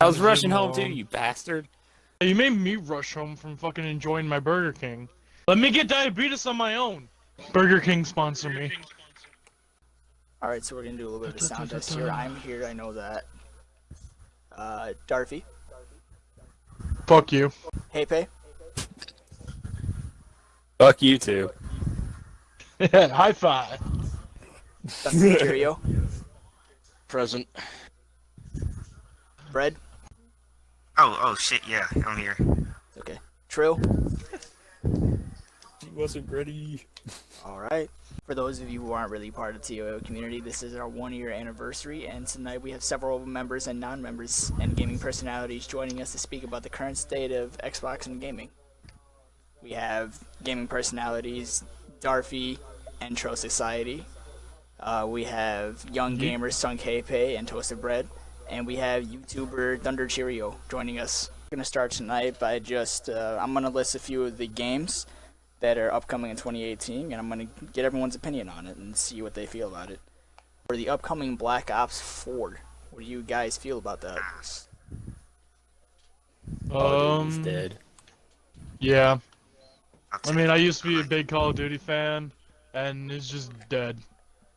I was rushing home too, you bastard. You made me rush home from fucking enjoying my Burger King. Let me get diabetes on my own. Burger King sponsor me. Alright, so we're gonna do a little bit of a sound test here. I'm here, I know that. Darfy. Fuck you. Heipe. Fuck you too. High five. Cheerio. Present. Bread. Oh shit, yeah, I'm here. Okay. Trill. He wasn't ready. Alright. For those of you who aren't really part of the TOAO community, this is our 1-year anniversary, and tonight we have several members and non-members and gaming personalities joining us to speak about the current state of Xbox and gaming. We have gaming personalities Darfy and Tro Society. We have young gamers Sung Heipe and Toasted Bread, and we have YouTuber Thunder Cheerio joining us. We're gonna start tonight by just I'm gonna list a few of the games that are upcoming in 2018, and I'm going to get everyone's opinion on it and see what they feel about it. For the upcoming Black Ops 4, what do you guys feel about that? He's dead. Yeah. I mean, I used to be a big Call of Duty fan, and it's just dead.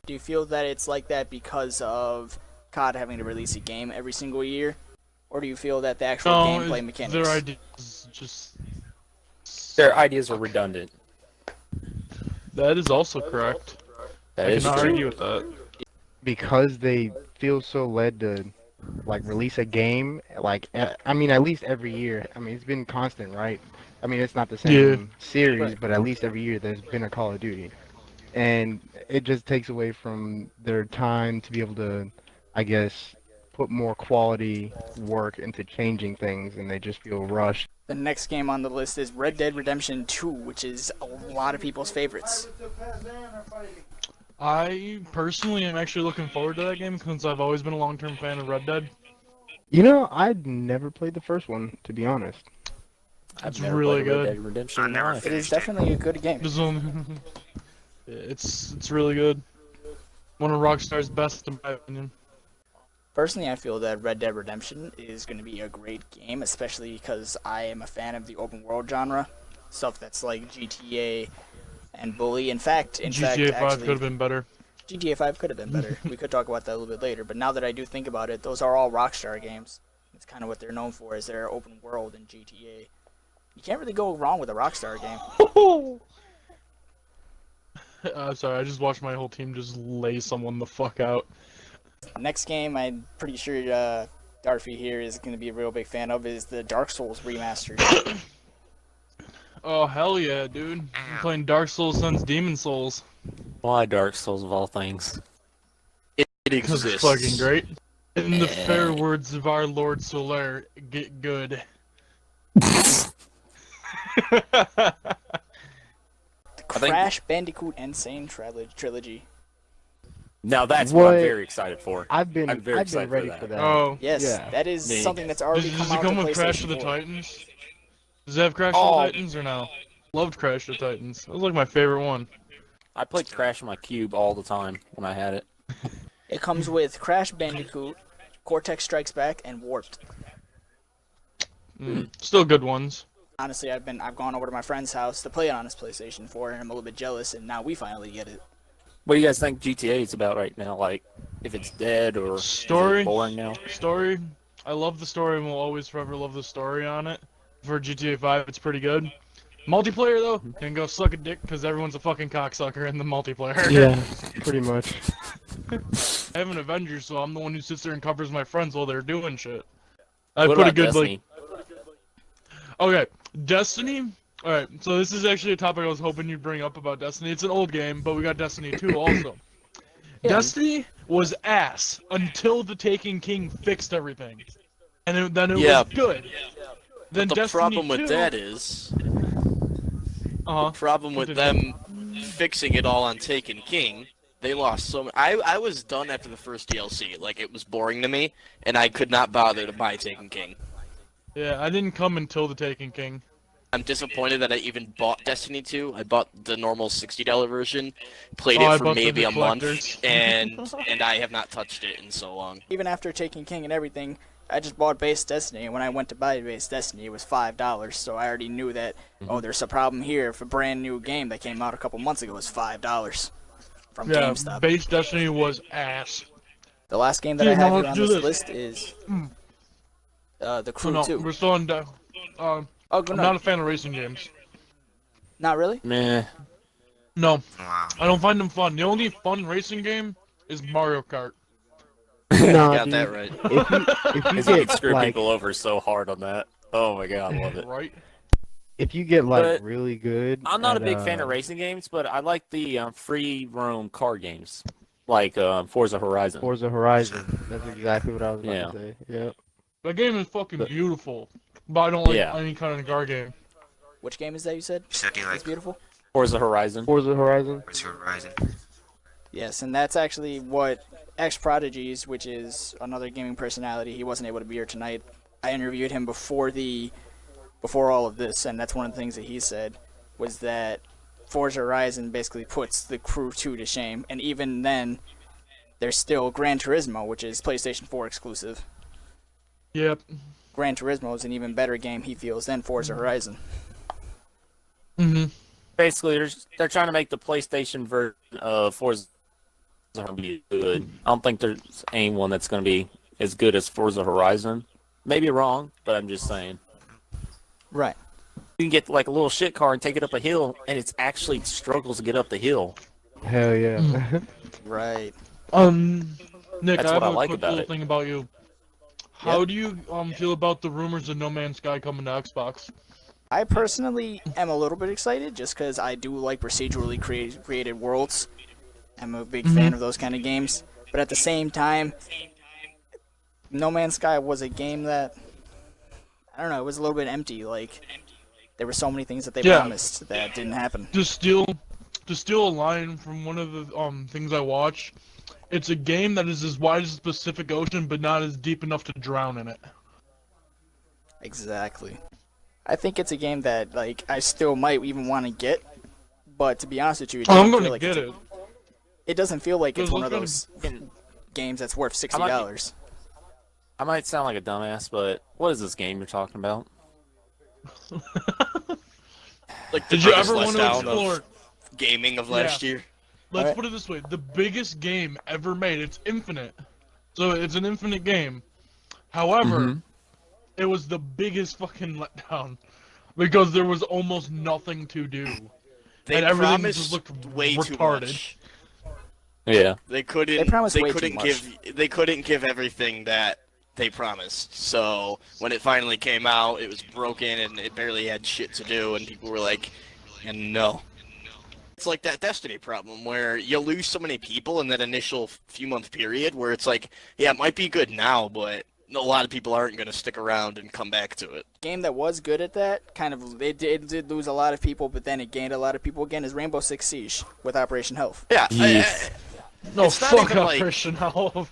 Do you feel that it's like that because of COD having to release a game every single year? Or do you feel that the actual gameplay mechanics... Their ideas just... Their ideas are redundant. That is also correct. That I is cannot true. argue with that. Because they feel so led to like release a game, like I mean at least every year. I mean it's been constant, right? I mean it's not the same series, but at least every year there's been a Call of Duty, and it just takes away from their time to be able to, I guess, put more quality work into changing things, and they just feel rushed. The next game on the list is Red Dead Redemption 2, which is a lot of people's favorites. I personally am actually looking forward to that game since I've always been a long-term fan of Red Dead. You know, I'd never played the first one, to be honest. It's really good. Red Dead Redemption in my life. It is definitely a good game. It's really good. One of Rockstar's best, in my opinion. Personally, I feel that Red Dead Redemption is going to be a great game, especially because I am a fan of the open world genre. Stuff that's like GTA and Bully. In fact, GTA 5 actually, could have been better. GTA 5 could have been better. We could talk about that a little bit later, but now that I do think about it, those are all Rockstar games. It's kind of what they're known for, is their open world in GTA. You can't really go wrong with a Rockstar game. I'm sorry, I just watched my whole team just lay someone the fuck out. Next game, I'm pretty sure Darfy here is going to be a real big fan of, is the Dark Souls remastered. Oh, hell yeah, dude. I'm playing Dark Souls since Demon Souls. Why Dark Souls of all things? It Because it's exists. fucking great. In the fair words of our Lord Solaire, get good. Crash Bandicoot Insane Trilogy. Now that's what I'm What? very excited for. I've been I'm very excited ready for for that. that. Oh. Yes, Yeah. that is Me. something that's already Does come it out come to with Crash PlayStation of the 4. Titans? Does it have Crash Oh. of the Titans or no? Loved Crash of the Titans. That was like my favorite one. I played Crash on my cube all the time when I had it. It comes with Crash Bandicoot, Cortex Strikes Back, and Warped. Still good ones. Honestly, I've gone over to my friend's house to play it on his PlayStation 4, and I'm a little bit jealous, and now we finally get it. What do you guys think GTA is about right now? Like, if it's dead or Story? is it boring now? Story. I love the story and will always forever love the story on it. For GTA 5, it's pretty good. Multiplayer, though, can go suck a dick because everyone's a fucking cocksucker in the multiplayer. Yeah, pretty much. I have an Avenger, so I'm the one who sits there and covers my friends while they're doing shit. I What put a about good, Destiny? Okay, Destiny? Alright, so this is actually a topic I was hoping you'd bring up about Destiny. It's an old game, but we got Destiny 2 also. Yeah. Destiny was ass until the Taken King fixed everything. And then it Yeah. was good. Then The Destiny problem with 2, that is, Uh-huh. problem with them fixing it all on Taken King, they lost so much. I was done after the first DLC. Like, it was boring to me, and I could not bother to buy Taken King. Yeah, I didn't come until the Taken King. I'm disappointed that I even bought Destiny 2. I bought the normal $60 version, played Oh, I it for bought the maybe a month, collectors. and I have not touched it in so long. Even after Taking King and everything, I just bought Base Destiny, and when I went to buy Base Destiny, it was $5. So I already knew that. Oh, there's a problem here. If a brand new game that came out a couple months ago was $5 from Yeah, GameStop. Base Destiny was ass. The last game that Dude, I have no, here on let's this do list is The Crew No, 2. we're still on. Oh, I'm no, not a fan of racing games. not really. Nah. No, Wow. I don't find them fun. The only fun racing game is Mario Kart. Nah, Got dude. that right. If you Because you get can screw like people over so hard on that. Oh my god, I love it. Right? if you get like But really good. I'm not a at, big fan of racing games, but I like the free roam car games, like Forza Horizon. Forza Horizon. That's exactly what I was about Yeah. to say. Yep. That game is fucking But- beautiful, but I don't like Yeah. any kind of car game. Which game is that you said? You said you like It's beautiful. Forza Horizon. Forza Horizon. Forza Horizon. Yes, and that's actually what X Prodigies, which is another gaming personality, he wasn't able to be here tonight. I interviewed him before all of this, and that's one of the things that he said was that Forza Horizon basically puts the Crew 2 to shame, and even then, there's still Gran Turismo, which is PlayStation 4 exclusive. Yep. Gran Turismo is an even better game, he feels, than Forza Horizon. Mhm. Basically, they're trying to make the PlayStation version of Forza be good. I don't think there's anyone that's going to be as good as Forza Horizon. Maybe wrong, but I'm just saying. Right. You can get like a little shit car and take it up a hill, and it actually struggles to get up the hill. Hell yeah. Right. Nick, That's I have what I a like quick about little it. thing about you. How do you feel about the rumors of No Man's Sky coming to Xbox? I personally am a little bit excited just because I do like procedurally created worlds. I'm a big fan of those kind of games. But at the same time, No Man's Sky was a game that, I don't know, it was a little bit empty. Like, there were so many things that they promised that didn't happen. To steal a line from one of the things I watch, it's a game that is as wide as the Pacific Ocean, but not as deep enough to drown in it. Exactly. I think it's a game that, like, I still might even want to get. But to be honest with you, it I'm doesn't gonna feel like get it's it. it doesn't feel like it's Because one of let's those games that's worth $60. I might sound like a dumbass, but what is this game you're talking about? Like the Did you biggest ever want to letdown explore? of gaming of last year. Let's Alright. put it this way: the biggest game ever made. It's infinite, so it's an infinite game. However, it was the biggest fucking letdown because there was almost nothing to do. They And everything promised just looked way too retarded. much. Yeah. They couldn't. They promised way too couldn't much. give. They couldn't give everything that they promised. So when it finally came out, it was broken and it barely had shit to do, and people were like, "And no." It's like that Destiny problem where you lose so many people in that initial few month period where it's like, yeah, it might be good now, but a lot of people aren't going to stick around and come back to it. Game that was good at that, kind of, it did lose a lot of people, but then it gained a lot of people again, is Rainbow Six Siege with Operation Health. Yeah, Yes. No, It's not fuck even like- Operation Health.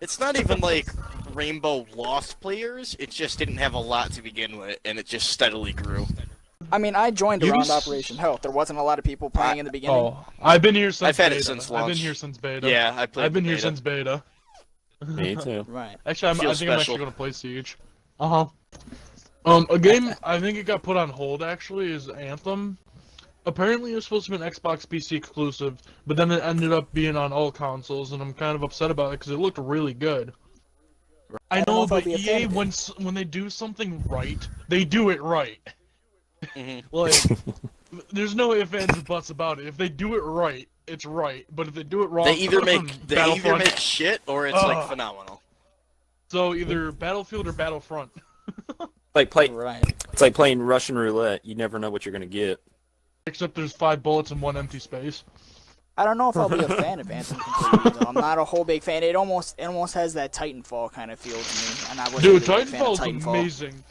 it's not even like Rainbow lost players. It just didn't have a lot to begin with, and it just steadily grew. I mean, I joined You around s- Operation Health. There wasn't a lot of people playing in the beginning. Oh, I've been here since I've had it beta. since I've been launch. here since beta. Yeah, I played. I've been the here beta. since beta. Me too. Right. Actually, I Feels think I'm special. actually gonna play Siege. A game I think it got put on hold actually is Anthem. Apparently, it was supposed to be an Xbox PC exclusive, but then it ended up being on all consoles, and I'm kind of upset about it because it looked really good. I don't know know, if I'll but be a fan EA, of it. when they do something right, they do it right. Mhm. Like, there's no ifs, ands, or buts about it. If they do it right, it's right. But if they do it wrong, They either make Battlefront. shit or it's like Ugh. phenomenal. So either Battlefield or Battlefront. Right. It's like playing Russian roulette. You never know what you're gonna get. Except there's 5 bullets and 1 empty space. I don't know if I'll be a fan of Anthem completely, though. I'm not a whole big fan. It almost has that Titanfall kind of feel to me, and I wasn't Dude, really a big fan of Titanfall's Titanfall. amazing.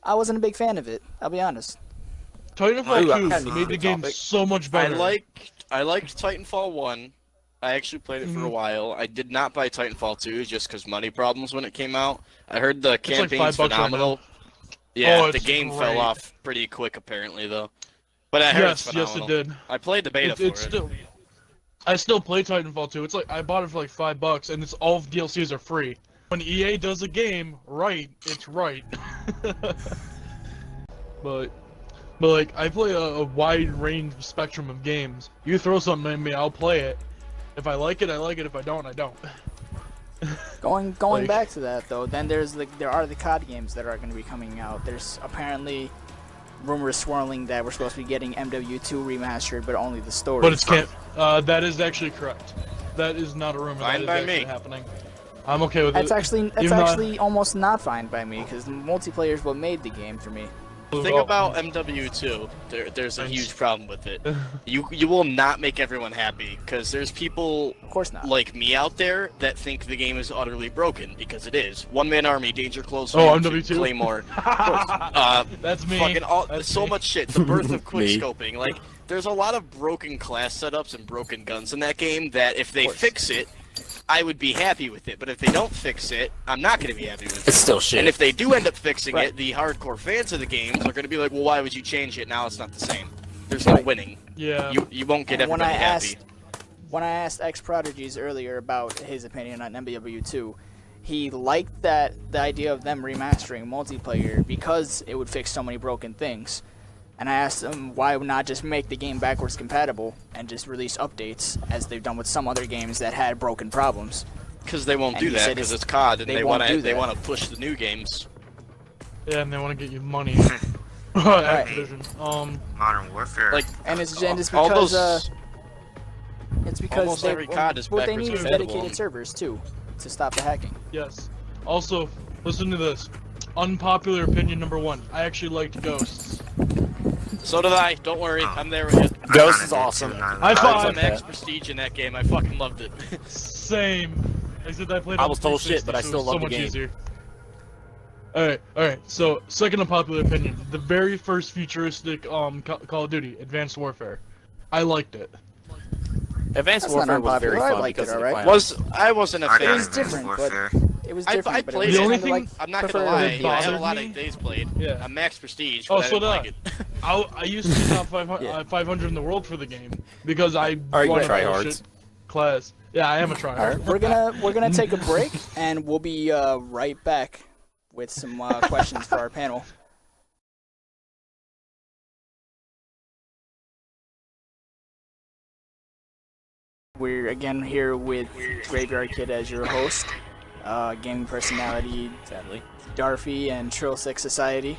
I wasn't a big fan of it. I'll be honest. Titanfall Ooh, I 2 had made the another game topic. so much better. I liked Titanfall 1. I actually played it for a Mhm. while. I did not buy Titanfall 2 just because money problems when it came out. I heard the like campaign's $5 right phenomenal. Yeah, Oh, the it's game great. fell off pretty quick apparently though. But I heard it's Yes, yes, phenomenal. it did. I played the beta It's for it. still. I still play Titanfall 2. It's like I bought it for like $5, and it's all of DLCs are free. when EA does a game right, it's right. but like I play a wide range spectrum of games. You throw something at me, I'll play it. If I like it, I like it. If I don't, I don't. Going Like- back to that though, then there are the COD games that are going to be coming out. There's apparently rumors swirling that we're supposed to be getting MW2 remastered, but only the story. But it's can't. That is actually correct. That is not a rumor. Fine that is by actually me. happening. I'm okay with That's it. actually Even though- almost not fine by me because the multiplayer is what made the game for me. The thing about MW2, there's a huge problem with it. You will not make everyone happy because there's people Of course not. like me out there that think the game is utterly broken because it is. One-man army, danger close, Oh, range, MW2? Claymore. That's me. Fucking That's so me. much shit. The birth of Me. quickscoping. Like, there's a lot of broken class setups and broken guns in that game that if they fix it, I would be happy with it. But if they don't fix it, I'm not going to be happy with It's it. still shit. And if they do end up fixing Right. it, the hardcore fans of the games are going to be like, well, why would you change it? Now it's not the same. There's no winning. Yeah. You won't get And when everybody happy. When I asked X Prodigies earlier about his opinion on MW2, he liked the idea of them remastering multiplayer because it would fix so many broken things. And I asked him why not just make the game backwards compatible and just release updates as they've done with some other games that had broken problems. Because they won't And do he that said because it's- it's COD and they they won't want do to they that. want to push the new games. Yeah, and they want to get you money. Activision. Modern Warfare. Like, And it's all because those- it's because almost every COD is what they backwards need is compatible. dedicated servers too to stop the hacking. Yes. Also, listen to this. Unpopular opinion number 1. I actually liked Ghosts. So did I. Don't worry, I'm there with you. Ghost I is kinda did awesome. too, not I gonna thought- lie. I was like on max that. prestige in that game. I fucking loved it. Same. Except I played I on was told shit, 360, but I so still it was love so the much game. easier. Alright. So, second unpopular opinion. The very first futuristic Call of Duty, Advanced Warfare. I liked it. Advanced That's not Warfare was very unpopular. I fun liked it, because of the alright. clowns. I wasn't a I fan. got was Advanced different, but- Warfare. It was I different, but played it it. was The only kinda thing- like I'm not gonna prefer lie. the I had a bothered lot me- of days played. Yeah. I'm max prestige, Oh, but I so didn't like did it. I used to be top 500, Yeah. 500 in the world for the game because I Are you wanted tryhards? bullshit class. Yeah, I am a All right, tryhard. we're gonna take a break and we'll be right back with some questions for our panel. We're again here with Graveyard Kid as your host, gaming personality Sadly. Darfy and Trill Six Society,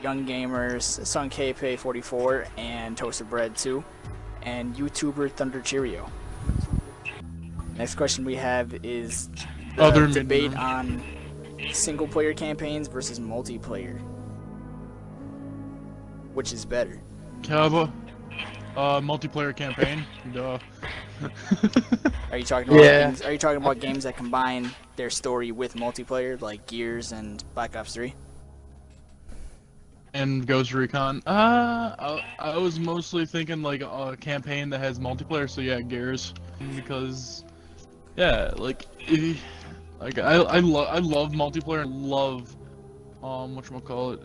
Young Gamers, Sun KP 44 and Toasted Bread 2, and YouTuber Thunder Cheerio. Next question we have is the Other than- debate on single player campaigns versus multiplayer. Which is better? Kava, multiplayer campaign. Duh. Are you talking about Yeah. games, are you talking about games that combine their story with multiplayer like Gears and Black Ops 3? And Ghost Recon. I was mostly thinking like a campaign that has multiplayer. So yeah, Gears, because yeah, like I love multiplayer and love whatchamacallit.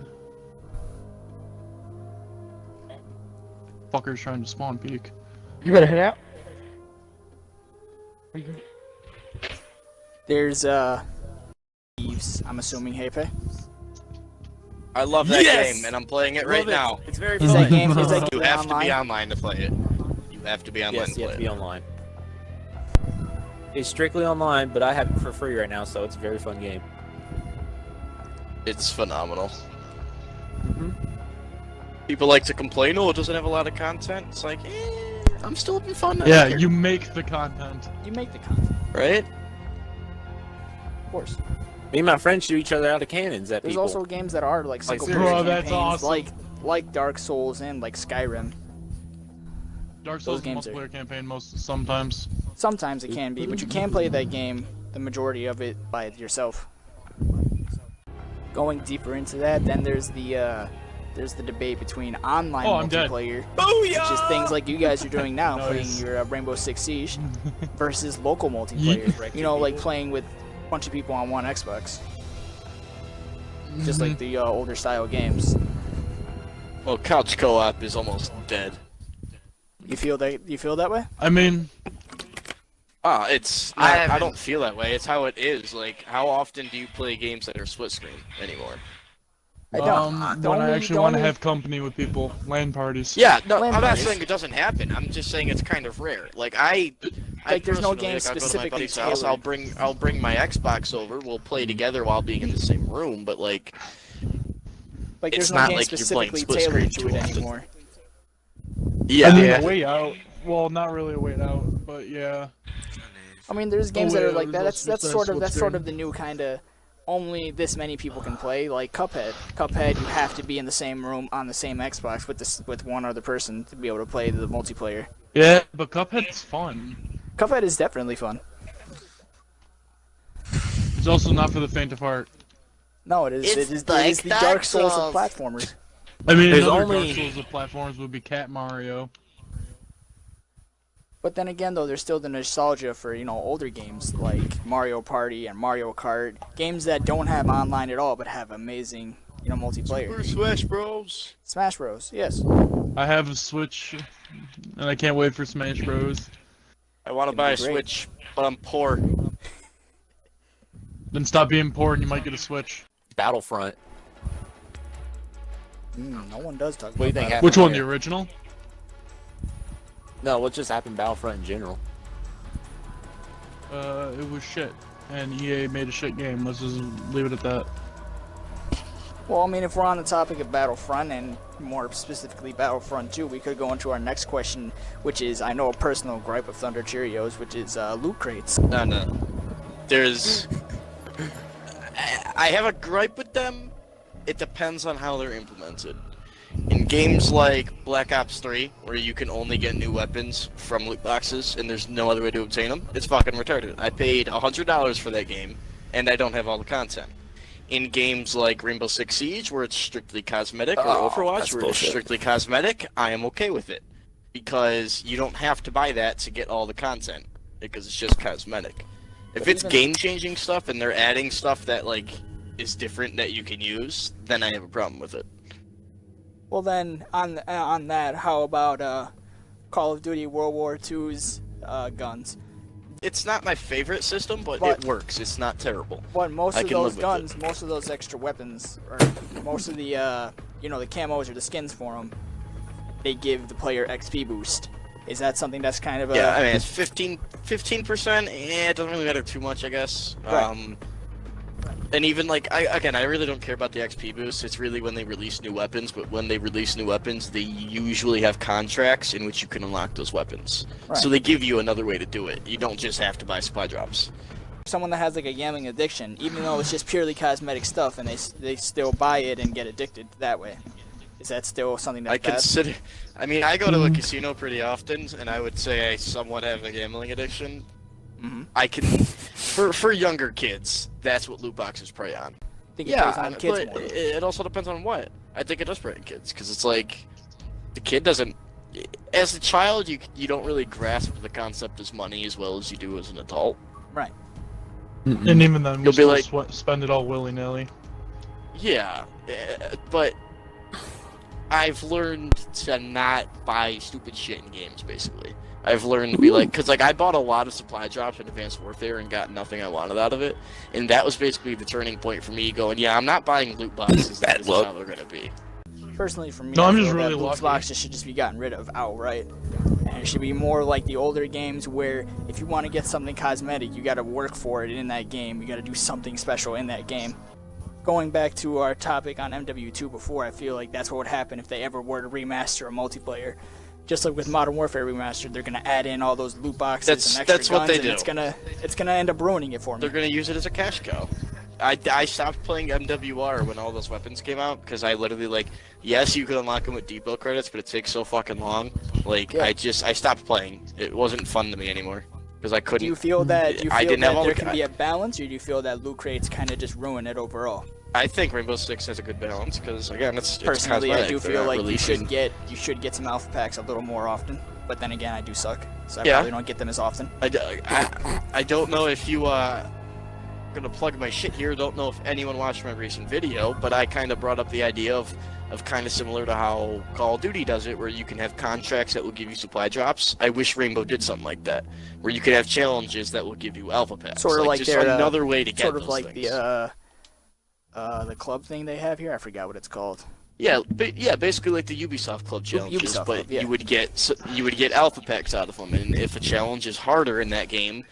Fuckers trying to spawn peek. You better head out. There's Thieves, I'm assuming Heipe. I love that Yes! game, and I'm playing it right Love it. now. It's very Is fun. that game You have to online? be online to play it. You have to be online Yes, to you play have to be it. online. It's strictly online, but I have it for free right now, so it's a very fun game. It's phenomenal. Mhm. People like to complain, oh, it doesn't have a lot of content. It's like, I'm still having fun. I Yeah, don't care. you make the content. You make the content, Right? of course. Me and my friends shoot each other out of cannons at There's people. also games that are like single seriously. player Bro, that's campaigns, awesome. like Dark Souls and like Skyrim. Dark Souls games are- multiplayer campaign sometimes. Sometimes it can be, but you can play that game, the majority of it, by yourself. Going deeper into that, then there's the debate between online Oh, I'm dead. multiplayer, Booyah! which is things like you guys are doing now, Nice. playing your Rainbow Six Siege, versus local multiplayer. Yeet. You know, like playing with a bunch of people on one Xbox, just like the older style games. Well, couch co-op is almost dead. You feel that? You feel that way? I mean, It's I not, I don't feel that way. It's how it is. Like, how often do you play games that are split screen anymore? I don't. When I actually want to have company with people, LAN parties. Yeah, no, LAN I'm not parties. saying it doesn't happen. I'm just saying it's kind of rare. Like Like, there's no personally, game I'll go to my specifically buddy's house. I'll bring my Xbox over. We'll play together while being in the same room. But like Like, it's there's no not game like you're playing specifically split tailored screen to it too often. anymore. Yeah, I mean, Yeah. a way out. Well, not really a way out, but yeah. I mean, there's games that are like that. there's That's no sort of split that's sort screen. of the new kind of only this many people can play. Like Cuphead. Cuphead, you have to be in the same room on the same Xbox with one other person to be able to play the multiplayer. Yeah, but Cuphead's fun. Cuphead is definitely fun. It's also not for the faint of heart. No, it is. It's It is like the Dark Dark Souls of Souls. platformers. I mean, There's another only- Dark Souls of platforms would be Cat Mario. But then again, though, there's still the nostalgia for older games like Mario Party and Mario Kart, games that don't have online at all but have amazing multiplayer. Super Smash Bros. Smash Bros. Yes. I have a Switch, and I can't wait for Smash Bros. I want to It'd buy a be great. Switch, but I'm poor. Then stop being poor and you might get a Switch. Battlefront. No one does talk about What do you think that. happened Which one, the there? original? No, what just happened Battlefront in general? It was shit. And EA made a shit game. Let's just leave it at that. Well, I mean, if we're on the topic of Battlefront, and more specifically Battlefront 2, we could go into our next question, which is, I know, a personal gripe of Thunder Cheerios, which is loot crates. No. There's. I have a gripe with them. It depends on how they're implemented. In games like Black Ops 3, where you can only get new weapons from loot boxes and there's no other way to obtain them, it's fucking retarded. I paid $100 for that game, and I don't have all the content. In games like Rainbow Six Siege, where it's strictly cosmetic, or Oh, Overwatch, that's where it's bullshit. strictly cosmetic, I am okay with it. Because you don't have to buy that to get all the content, because it's just cosmetic. If But it's even- game-changing stuff and they're adding stuff that, like, is different that you can use, then I have a problem with it. Well, then, on that, how about Call of Duty World War II's guns? It's not my favorite system, but But- it works. It's not terrible. But most I of can those live with guns, most of those extra weapons, or most of the the camos or the skins for them, they give the player XP boost. Is that something that's kind of a Yeah, I mean, it's 15%. It doesn't really matter too much, I guess. Right. And even like, I really don't care about the XP boost. It's really when they release new weapons. But when they release new weapons, they usually have contracts in which you can unlock those weapons. Right. So they give you another way to do it. You don't just have to buy supply drops. someone that has like a gambling addiction, even though it's just purely cosmetic stuff, and they still buy it and get addicted that way? Is that still something that's I bad? consider. I mean, I go to a casino pretty often, and I would say I somewhat have a gambling addiction. Mm-hmm. I can, for younger kids, that's what loot boxes prey on. Think it plays on kids but more. it also depends on what. I think it does prey on kids, because it's like, the kid doesn't. As a child, you don't really grasp the concept as money as well as you do as an adult. Right. And even then, we You'll be still like- spend it all willy-nilly. Yeah, but I've learned to not buy stupid shit in games, basically. I've learned to be like, because like I bought a lot of supply drops in Advanced Warfare and got nothing I wanted out of it, and that was basically the turning point for me going, yeah, I'm not buying loot boxes. Bad That's luck. how they're gonna be. Personally, for me, No, I I'm feel just that really loot lucky. boxes should just be gotten rid of outright. And it should be more like the older games where if you want to get something cosmetic, you got to work for it in that game. You got to do something special in that game. Going back to our topic on MW2 before, I feel like that's what would happen if they ever were to remaster a multiplayer. Just like with Modern Warfare Remastered, they're gonna add in all those loot boxes and extra That's what guns, they and do. it's gonna end up ruining it for me. They're gonna use it as a cash cow. I stopped playing MWR when all those weapons came out because I literally like, yes, you could unlock them with depot credits, but it takes so fucking long. Like Yeah. I stopped playing. It wasn't fun to me anymore because I couldn't. Do you feel that I didn't have all there the can be a balance, or do you feel that loot crates kind of just ruin it overall? I think Rainbow Six has a good balance because again, it's Personally, cosmetic. I do They're feel not like releasing- you should get some alpha packs a little more often. But then again, I do suck, so I Yeah. probably don't get them as often. I don't know if you gonna plug my shit here. Don't know if anyone watched my recent video, but I kind of brought up the idea of kind of similar to how Call of Duty does it, where you can have contracts that will give you supply drops. I wish Rainbow did something like that, where you could have challenges that will give you alpha packs. Sort of like just their, another way to get sort of those like things. the club thing they have here. I forgot what it's called. Yeah, basically like the Ubisoft Club challenges, Ubisoft but Club, yeah. you would get alpha packs out of them, and if a challenge is harder in that game,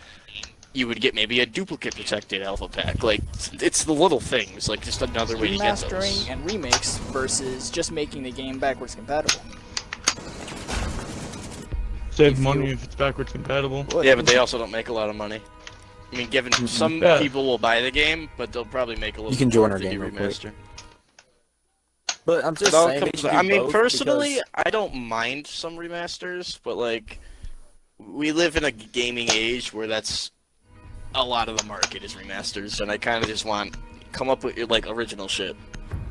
you would get maybe a duplicate protected alpha pack. Like, it's the little things, like just another way to get those. Remastering and remakes versus just making the game backwards compatible. Save If money you- if it's backwards compatible. Yeah, but they also don't make a lot of money. I mean, given some Yeah. people will buy the game, but they'll probably make a little. You can more join if our they game do real quick. remaster. But I'm just It all saying. they comes- should do I mean, both personally, because- I don't mind some remasters, but like, we live in a gaming age where that's a lot of the market is remasters, and I kind of just want come up with like original shit,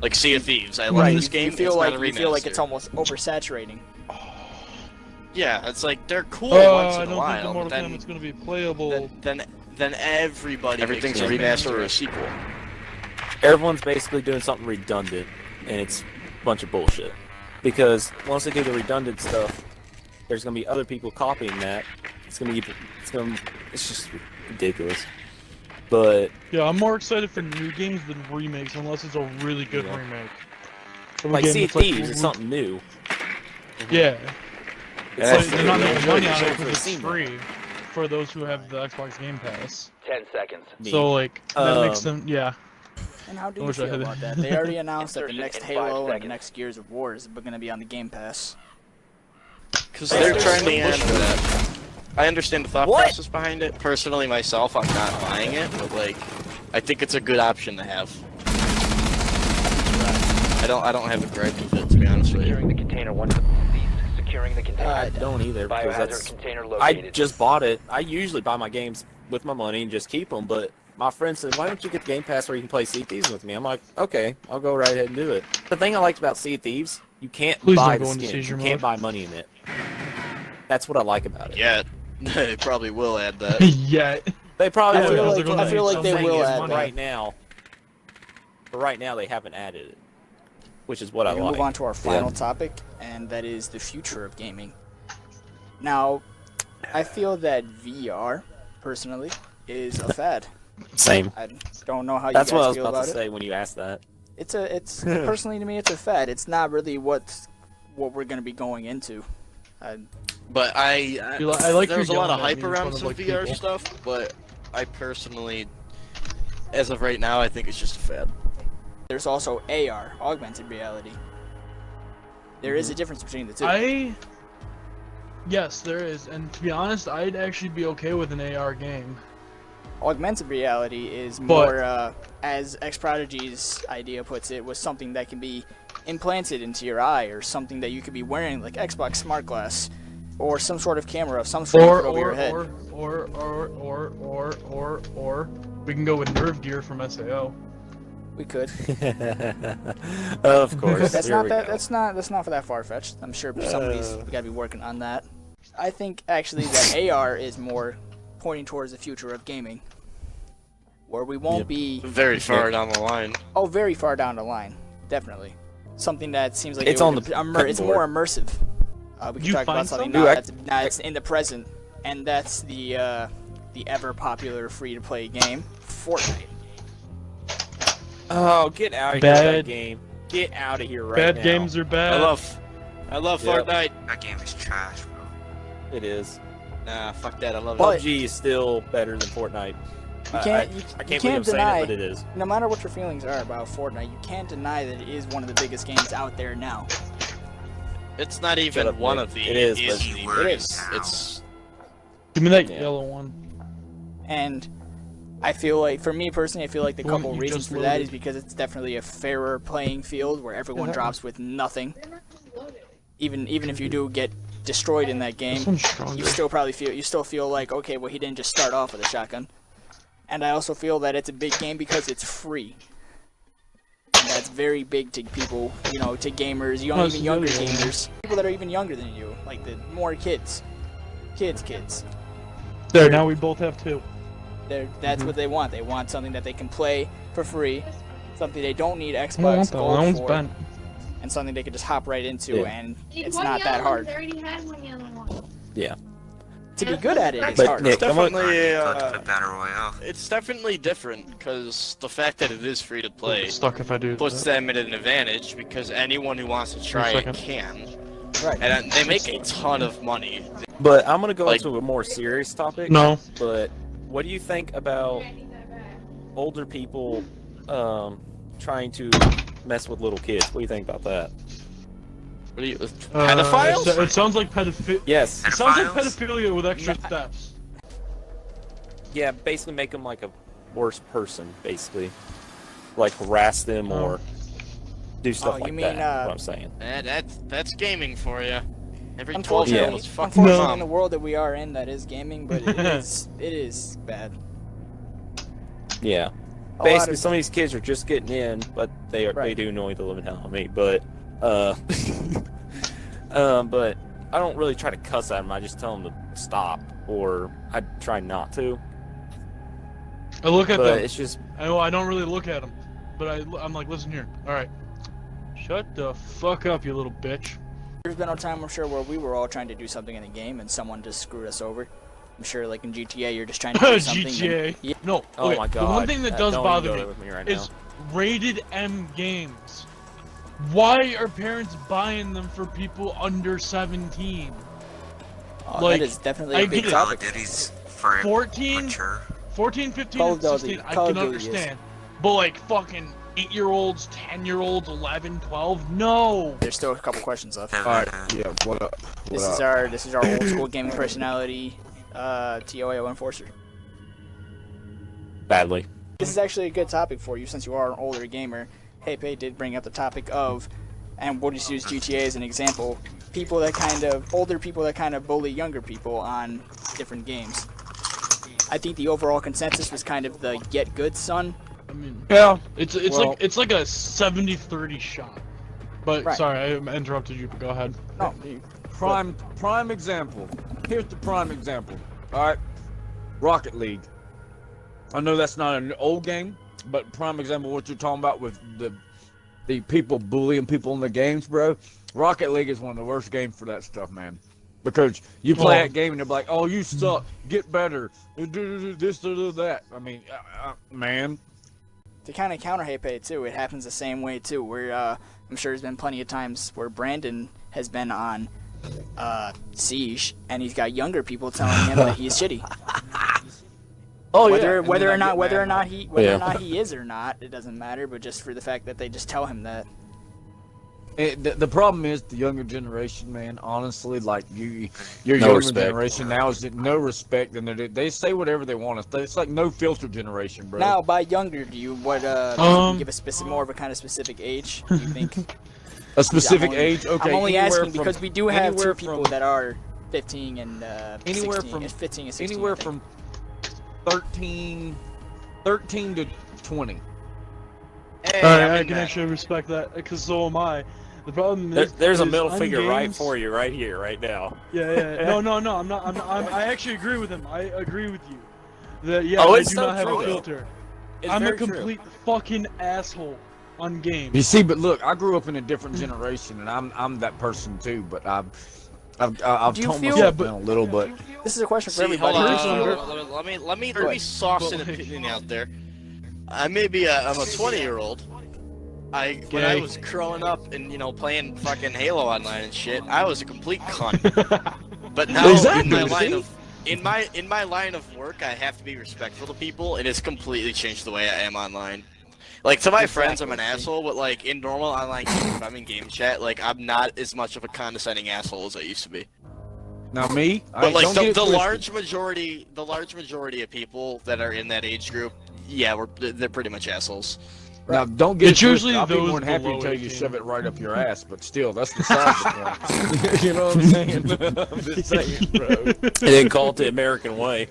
like Sea of Thieves. I love Right, this game. you feel it's like not a you feel like remaster. it's almost oversaturating. Yeah, it's like they're cool once I in a don't think the while, Mortal but then, Kombat's gonna be playable. then everybody Everything's makes a a remaster or remaster. a sequel. Everyone's basically doing something redundant, and it's a bunch of bullshit. Because once they do the redundant stuff, there's gonna be other people copying that. It's just ridiculous. But Yeah, I'm more excited for new games than remakes, unless it's a really good Yeah. remake. If a like game Sea of that's, Thieves is something new. Yeah. It's Like, like they're not they making enjoyed money it, on so it it's because it's seen that. free for those who have the Xbox Game Pass. 10 seconds. Me. So like that makes them yeah. And how do I you wish I feel had about it. that? They already announced that the Insertion next in 5 Halo and the seconds. next Gears of War is going to be on the Game Pass. Because they're trying to push for that. I understand the thought What? process behind it. Personally, myself, I'm not buying it, but like, I think it's a good option to have. I don't have a gripe with it, to be honest with you. Securing the container once ceased. Securing the container. I don't either because Biohazard that's. container I located. just bought it. I usually buy my games with my money and just keep them. But my friend said, "Why don't you get the Game Pass where you can play Sea of Thieves with me?" I'm like, "Okay, I'll go right ahead and do it." The thing I liked about Sea of Thieves, you can't Please buy don't the go into skins. seizure You can't mode. buy money in it. That's what I like about it. Yeah, they probably will add that. yeah. They probably I will. feel but like- what I feel I'm like they saying will is add for that. right now. But right now they haven't added it, which is what I We can like. move on to our final topic, and that is the future of gaming. Now, I feel that VR, personally, is a fad. Same. I don't know how That's you what I guys was feel about about to it. say when you asked that. It's personally to me, it's a fad. It's not really what we're going to be going into. But I like there's a you're lot of yelling at hype me in around front of, some like, VR people. stuff, but I personally, as of right now, I think it's just a fad. There's also AR, augmented reality. There is a difference between the two. Yes, there is, and to be honest, I'd actually be okay with an AR game. Augmented reality is But- more, as X Prodigy's idea puts it, was something that can be implanted into your eye, or something that you could be wearing, like Xbox Smart Glass, or some sort of camera of some sort you put over your head. Or we can go with Nerve Gear from SAO. We could. Of course. That's Here not we that. go. That's not for that far fetched. I'm sure somebody's got to be working on that. I think actually that AR is more pointing towards the future of gaming, where we won't Yep. be Very far down the line. very far down the line. Definitely, something that seems like It's it on would the it's cutting more board. immersive. We can You talk about find something some? now Dude, that's in the present, and that's the ever popular free to play game, Fortnite. Oh, get out of here with Bad- that game. Get out of here right Bad now. games are bad. I love Yep. Fortnite. That game is trash, bro. It is. Nah, fuck that. I love it. But- PUBG is still better than Fortnite. You can't, I you can't can't believe I'm saying deny, it, but it is. no matter what your feelings are about Fortnite, you can't deny that it is one of the biggest games out there now. It's not Shut even up, one Nick. of the. It is, the- but- Keyword It is. now. It's Give me that Yeah. yellow one. And I feel like, for me personally, I feel like the The one couple you reasons just for that loaded. is because it's definitely a fairer playing field where everyone drops with nothing. Even if you do get destroyed in that This game, one's stronger. you still feel like, okay, well, he didn't just start off with a shotgun. And I also feel that it's a big game because it's free. And that's very big to people, to gamers, Oh, even younger it's really- gamers, people that are even younger than you, like the more kids. Kids. There, now we both have two. That's what they want. They want something that they can play for free, something they don't need I don't Xbox want that one. That Gold one's for, bent. and something they can just hop right into, Yeah. and it's not that hard. Yeah. To be good at it, it's But hard. Nick, I'm gonna- Definitely, The Battle Royale. it's definitely different because the fact that it is free to play Stuck if I do. puts that. them at an advantage because anyone who wants to try it second. can. Right. And they make a ton of money. But I'm gonna go Like- into a more serious topic. No. But what do you think about older people trying to mess with little kids? What do you think about that? What are you, pedophiles? It sounds like pedophilia. Yes. It sounds like Pedophiles? pedophilia with extra steps. Yeah, basically make them like a worse person, basically. Like harass them or do stuff Oh, like you that. mean, What I'm saying. That's gaming for you. Every 12 Unfortunately, year old's fucking unfortunately, mom. in the world that we are in, that is gaming, but it is bad. Yeah. A lot Basically, of- some of these kids are just getting in, but they Right. do annoy the living hell out of me. But but I don't really try to cuss at them. I just tell them to stop, or I try not to. I look at But them. it's just I don't really look at them, but I'm like, listen here. All right, shut the fuck up, you little bitch. There's been a time, I'm sure, where we were all trying to do something in a game and someone just screwed us over. I'm sure, like in GTA, you're just trying to do something. GTA. And, yeah, No. oh okay, my god. The one thing that does don't bother even me go there with me right is now. rated M games. Why are parents buying them for people under 17? Like, that is definitely I a big get it. Call topic. of Duty's for 14, mature. 14, 15, Call and of Duty- 16, I Call of can Duty is. understand. But like fucking 8-year-olds, 10-year-olds, 11, 12, no. There's still a couple questions left. Alright, Yeah, what up? This is our old school gaming personality, TOAO enforcer. Badly. This is actually a good topic for you since you are an older gamer. Hepe did bring up the topic of, and we'll just use GTA as an example, older people that kind of bully younger people on different games. I think the overall consensus was kind of the get good son. I mean, Yeah. it's Well- like a 70-30 shot. But Right. sorry, I interrupted you. But go ahead. No, Prime example. Here's the prime example. All right, Rocket League. I know that's not an old game, but prime example of what you're talking about with the people bullying people in the games, bro. Rocket League is one of the worst games for that stuff, man. Because you play that game and they're like, "Oh, you suck. Get better. Do this, do that." I mean, man. to kind of counter Hepe too, it happens the same way too. Where I'm sure there's been plenty of times where Brandon has been on Siege and he's got younger people telling him that he's shitty. Oh Whether And whether then or I not get whether or mad. not he is or not, it doesn't matter. But just for the fact that they just tell him that. The problem is the younger generation, man. Honestly, like your No younger respect. generation now is no respect, and they say whatever they want. It's like no filter generation, bro. Now, by younger, do you give a more of a kind of specific age? Do you think? a specific I'm only- age, okay. I'm only anywhere asking because we do have two anywhere people from- that are 15 and Anywhere 16, from- 15 and 16. anywhere I think. from 13 to 20. Hey, Alright, I'm I in can that. actually respect that because so am I. The problem There, is there's a is middle on finger right games- for you, right here, right now. Yeah. No, I'm not. I actually agree with him. I agree with you. That Oh, I it's do so not have true, a though. filter. It's I'm a very true. complete fucking asshole on games. You see, but look, I grew up in a different generation, and I'm that person too. But I've Do you toned feel- myself Yeah, but- down a little bit. This is a question for See, hold everybody. on. Let me sauce an opinion out there. I'm a 20-year-old. When I was growing up and playing fucking Halo Online and shit, I was a complete cunt. But now Exactly, in my line of work, I have to be respectful to people, and it's completely changed the way I am online. Like to my friends, I'm an asshole, but like in normal online games, if I'm in game chat, like I'm not as much of a condescending asshole as I used to be. Now me, But like don't get it the twisted. large majority of people that are in that age group, yeah, they're pretty much assholes. Now, don't get It's it twisted. usually I'll be those more than happy to below tell you 18. shove it right up your ass, but still, that's beside the point. You know what I'm saying? I'm just saying, bro. And then call it the American way.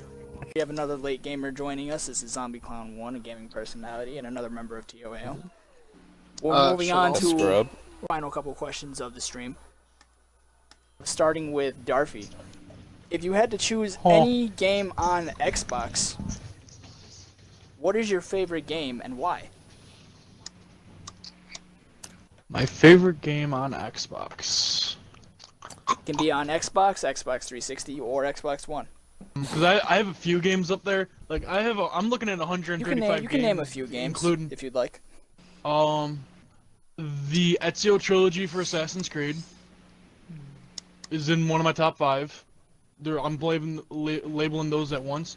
We have another late gamer joining us. This is Zombie Clown 1, a gaming personality, and another member of TOAO. We're moving on to Scrub. final couple questions of the stream. Starting with Darfy. If you had to choose any game on Xbox What is your favorite game and why? My favorite game on Xbox. Can be on Xbox, Xbox 360, or Xbox One. Because I have a few games up there. Like I'm looking at 135 games. You can name a few games, including if you'd like. The Ezio trilogy for Assassin's Creed is in one of my top 5. I'm labeling those at once.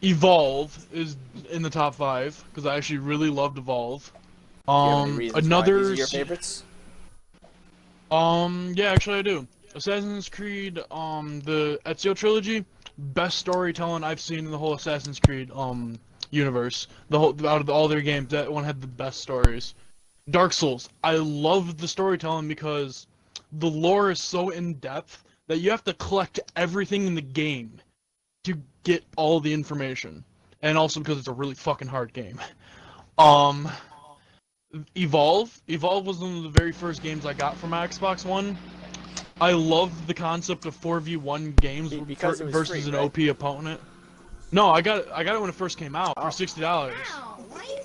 Evolve is in the top 5 because I actually really loved Evolve. Do you have any reasons Another. why these are your favorites? Yeah, actually I do. Assassin's Creed, the Ezio trilogy, best storytelling I've seen in the whole Assassin's Creed universe. Out of all their games, that one had the best stories. Dark Souls, I love the storytelling because the lore is so in depth that you have to collect everything in the game to get all the information, and also because it's a really fucking hard game. Evolve was one of the very first games I got from my Xbox One. I loved the concept of 4v1 games Because it was versus free, an right? OP opponent. No, I got it when it first came out for $60. Ow, what are you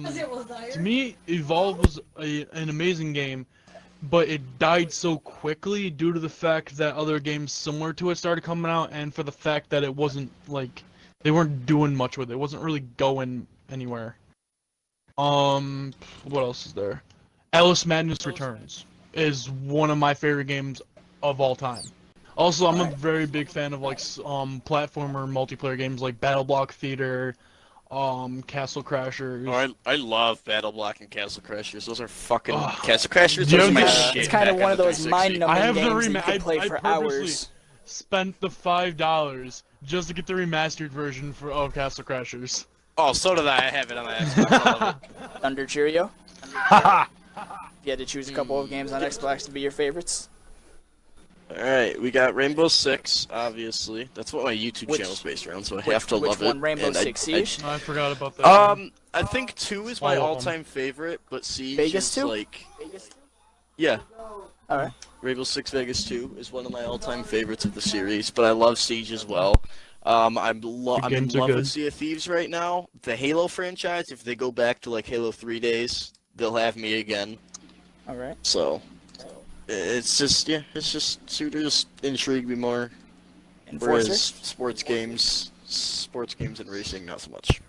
doing? To me, Evolve was an amazing game, but it died so quickly due to the fact that other games similar to it started coming out, and for the fact that it wasn't like they weren't doing much with it. It wasn't really going anywhere. What else is there? Alice Madness Returns is one of my favorite games of all time. Also, I'm a very big fan of like platformer multiplayer games like Battle Block Theater, Castle Crashers. Oh, I love Battle Block and Castle Crashers. Those are fucking Ugh. Castle Crashers. Yeah, Those are my yeah. shit. It's kind of back one on of the those 360. mind-numbing I have the games that you I can play for purposely hours. spent the $5 just to get the remastered version of Castle Crashers. Oh, so did I. I have it on my Xbox. I love it. Thunder Cheerio. If you had to choose a couple of games on Xbox to be your favorites. Alright, we got Rainbow Six, obviously. That's what my YouTube Which- channel's based around, so I have to which love one, it. Rainbow And Six Siege? I forgot about that. I think 2 is my All of them. all-time favorite, but Siege Vegas is 2? like... Yeah. Alright. Rainbow Six Vegas 2 is one of my all-time favorites of the series, but I love Siege as well. I'm in games are love good. with Sea of Thieves right now. The Halo franchise, if they go back to like Halo 3 days, they'll have me again. Alright. So, it's just shooters intrigue me more. Whereas Enforcer? sports games and racing, not so much.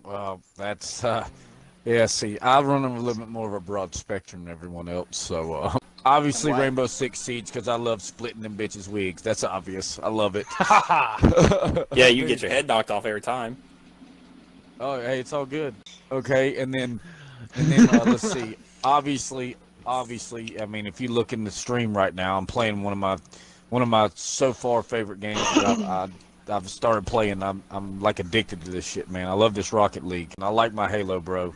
Well, that's yeah. See, I run a little bit more of a broad spectrum than everyone else. So obviously And why? Rainbow Six Siege because I love splitting them bitches' wigs. That's obvious. I love it. Yeah, you get your head knocked off every time. Oh, hey, it's all good. Okay, and then let's see. Obviously, I mean, if you look in the stream right now, I'm playing one of my so far favorite games that I've started playing. I'm like addicted to this shit, man. I love this Rocket League, and I like my Halo, bro.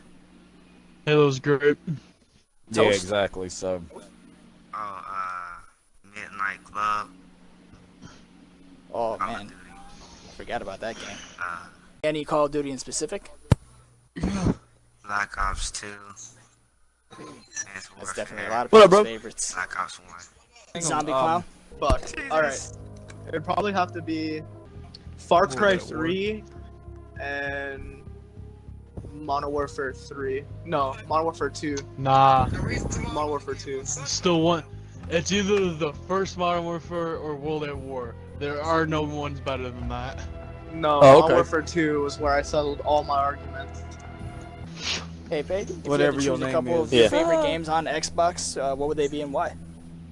Halo's great. Yeah, exactly. So, Midnight Club. Oh man, forgot about that game. Any Call of Duty in specific? Black Ops 2. That's definitely a lot of What up, people's bro? favorites. Black Ops 1. Zombie Clown? Fuck. Alright. It'd probably have to be Far Cry 3 and Modern Warfare 3. No, Modern Warfare 2. Nah, Modern Warfare 2. still one. It's either the first Modern Warfare or World at War. There are no ones better than that. No, Oh, okay. Modern Warfare 2 was where I settled all my arguments. Hey, Pete, if Whatever you your had to choose a name couple is. of your Yeah. favorite games on Xbox, what would they be and why?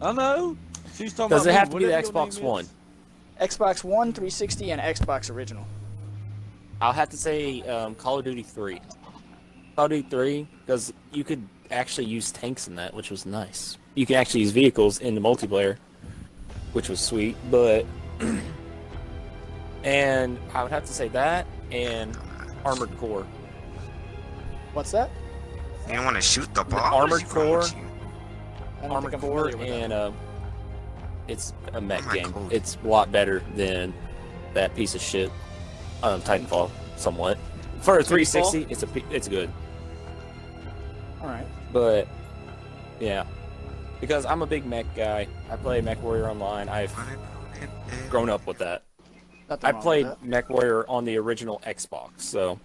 I know. She's talking Does about it me, have to be the whatever your Xbox name One? is. Xbox One, 360, and Xbox Original. I'll have to say Call of Duty 3. Call of Duty 3, because you could actually use tanks in that, which was nice. You can actually use vehicles in the multiplayer, which was sweet, but... and I would have to say that, and Armored Core. What's that? You don't want to shoot the ball? Armored What's wrong with Core. you? I don't Armored think I'm Core, familiar with that. and it's a mech Oh my game. God. It's a lot better than that piece of shit, Titanfall, somewhat. For a 360, it's good. Alright. But yeah, because I'm a big mech guy. I play Mech Warrior Online. I've grown up with that. Nothing I wrong with played that. MechWarrior on the original Xbox, so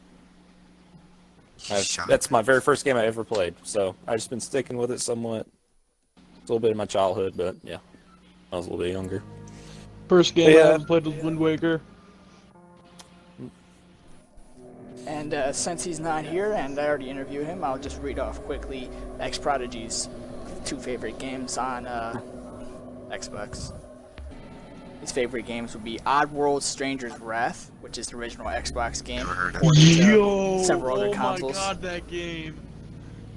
Shut that's my very first game I ever played. So I've just been sticking with it somewhat. It's a little bit of my childhood, but yeah, I was a little bit younger. First game I Yeah. ever played was Wind Waker. And since he's not here, and I already interviewed him, I'll just read off quickly X-Prodigy's 2 favorite games on Xbox. His favorite games would be Oddworld Stranger's Wrath, which is the original Xbox game. Never heard of ported to Yo! several other Oh consoles. my god, that game.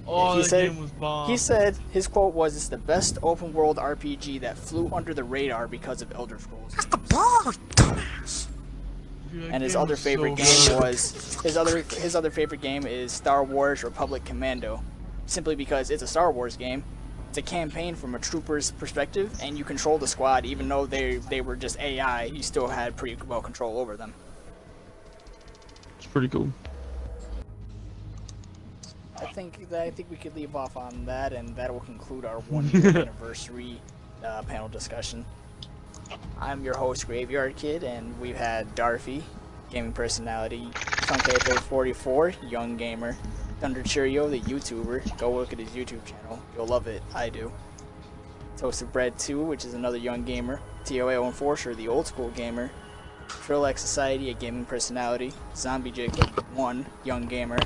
Oh, He that said- game was bomb. He said his quote was, "It's the best open world RPG that flew under the radar because of Elder Scrolls." That's the ball, dumbass. Dude, that And his game other was favorite so game good. was his other favorite game is Star Wars Republic Commando, simply because it's a Star Wars game. It's a campaign from a trooper's perspective, and you control the squad. Even though they were just AI, you still had pretty well control over them. It's pretty cool. I think we could leave off on that, and that will conclude our 1-year anniversary panel discussion. I'm your host, Graveyard Kid, and we've had Darfy, gaming personality, Chunkape44, young gamer, Thunder Cheerio, the YouTuber. Go look at his YouTube channel. You'll love it. I do. Toasted Bread 2, which is another young gamer. TOAO Enforcer, the old school gamer. Trillax Society, a gaming personality. Zombie Jacob 1, young gamer.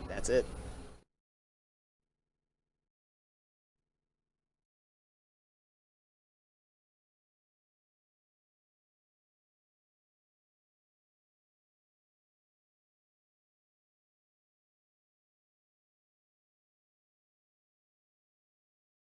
That's it.